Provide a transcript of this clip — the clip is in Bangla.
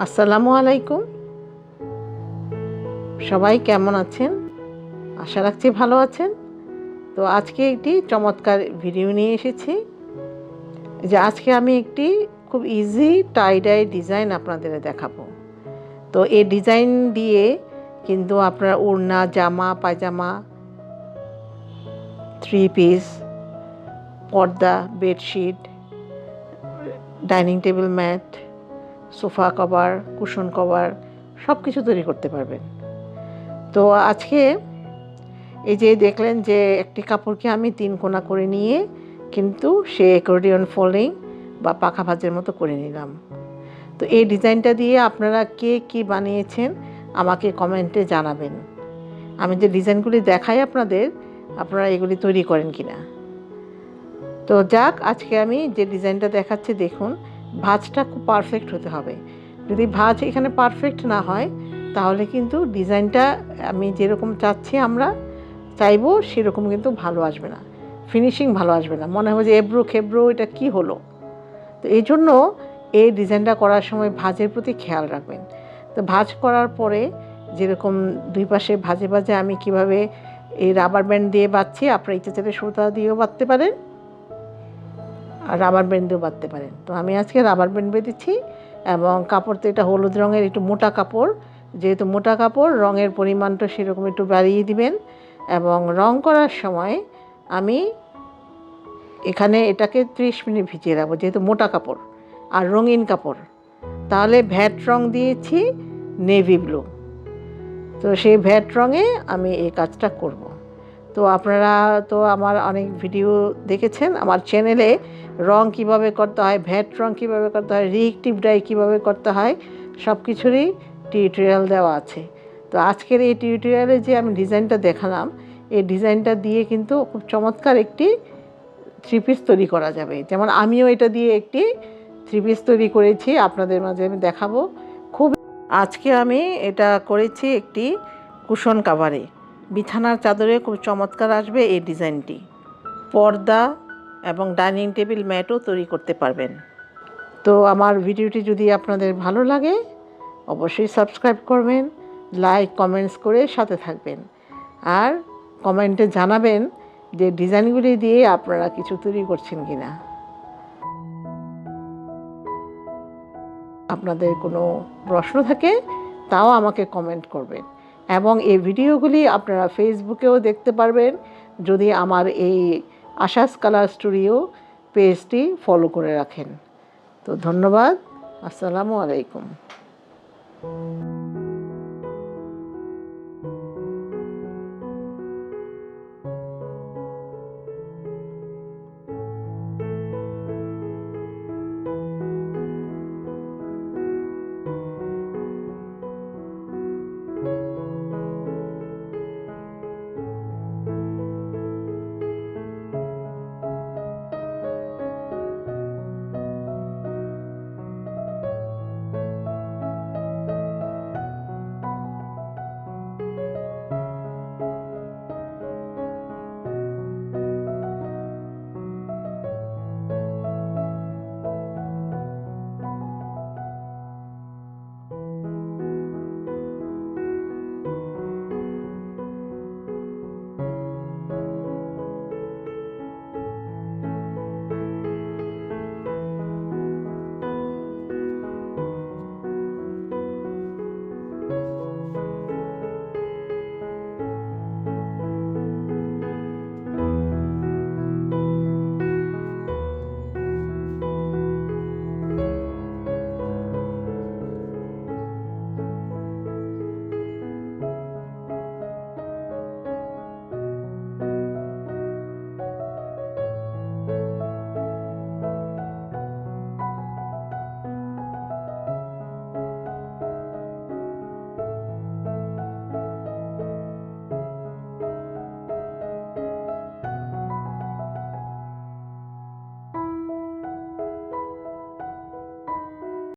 আসসালামু আলাইকুম। সবাই কেমন আছেন? আশা রাখছি ভালো আছেন। তো আজকে একটি চমৎকার ভিডিও নিয়ে এসেছি। যে আজকে আমি একটি খুব ইজি টাইডাই ডিজাইন আপনাদের দেখাবো। তো এই ডিজাইন দিয়ে কিন্তু আপনার ওড়না, জামা, পায়জামা, থ্রি পিস, পর্দা, bedsheet, dining table mat, sofa cover, cushion cover সব কিছু তৈরি করতে পারবেন। তো আজকে এই যে দেখলেন যে একটি কাপড়কে আমি 3 কোনা করে নিয়ে কিন্তু সে অ্যাকর্ডিয়ন ফোল্ডিং বা পাখা ভাঁজের মতো করে নিলাম। তো এই ডিজাইনটা দিয়ে আপনারা কে কী বানিয়েছেন আমাকে কমেন্টে জানাবেন। আমি যে ডিজাইনগুলি দেখাই আপনারা এগুলি তৈরি করেন কিনা। তো যাক, আজকে আমি যে ডিজাইনটা দেখাচ্ছি দেখুন, ভাঁজটা খুব পারফেক্ট হতে হবে। যদি ভাঁজ এখানে পারফেক্ট না হয় তাহলে কিন্তু ডিজাইনটা আমি যেরকম আমরা চাইবো সেরকম কিন্তু ভালো আসবে না, ফিনিশিং ভালো আসবে না, মনে হবে যে এবড়ো খেবড়ো এটা কি হলো। তো এই জন্য এই ডিজাইনটা করার সময় ভাঁজের প্রতি খেয়াল রাখবেন। তো ভাঁজ করার পরে যেরকম দুই পাশে ভাঁজে ভাঁজে আমি কিভাবে এই রাবার ব্যান্ড দিয়ে বাঁধছি, আপনারা ইচ্ছে চাইলে সুতা দিয়েও বাঁধতে পারেন আর রাবার ব্যান্ড দিয়েও বাঁধতে পারেন। তো আমি আজকে রাবার ব্যান্ড বেঁধেছি এবং কাপড় তো এটা হলুদ রঙের একটু মোটা কাপড়, যেহেতু মোটা কাপড় রঙের পরিমাণটা সেরকম একটু বাড়িয়ে দিবেন। এবং রং করার সময় আমি এখানে এটাকে 30 মিনিট ভিজিয়ে রাখবো, যেহেতু মোটা কাপড় আর রঙিন কাপড়। তাহলে ভ্যাট রং দিয়েছি নেভি ব্লু, তো সেই ভ্যাট রঙে আমি এই কাজটা করব। তো আপনারা তো আমার অনেক ভিডিও দেখেছেন আমার চ্যানেলে, রং কিভাবে করতে হয়, ভ্যাট রং কিভাবে করতে হয়, রিএক্টিভ ডাই কীভাবে করতে হয়, সব কিছুরই টিউটোরিয়াল দেওয়া আছে। তো আজকের এই টিউটোরিয়ালে যে আমি ডিজাইনটা দেখালাম, এই ডিজাইনটা দিয়ে কিন্তু খুব চমৎকার একটি থ্রি পিস তৈরি করা যাবে। যেমন আমিও এটা দিয়ে একটি থ্রি পিস তৈরি করেছি, আপনাদের মাঝে আমি দেখাবো। আজকে আমি এটা করেছি একটি কুশন কাভারে, বিছানার চাদরে খুব চমৎকার আসবে এই ডিজাইনটি। পর্দা এবং ডাইনিং টেবিল ম্যাটও তৈরি করতে পারবেন। তো আমার ভিডিওটি যদি আপনাদের ভালো লাগে অবশ্যই সাবস্ক্রাইব করবেন, লাইক কমেন্টস করে সাথে থাকবেন, আর কমেন্টে জানাবেন যে ডিজাইনগুলি দিয়ে আপনারা কিছু তৈরি করছেন কিনা। আপনাদের কোনো প্রশ্ন থাকে তাও আমাকে কমেন্ট করবেন। এবং এই ভিডিওগুলি আপনারা ফেসবুকেও দেখতে পারবেন যদি আমার এই আশাস কালার স্টুডিও পেজটি ফলো করে রাখেন। তো ধন্যবাদ। আসসালামু আলাইকুম।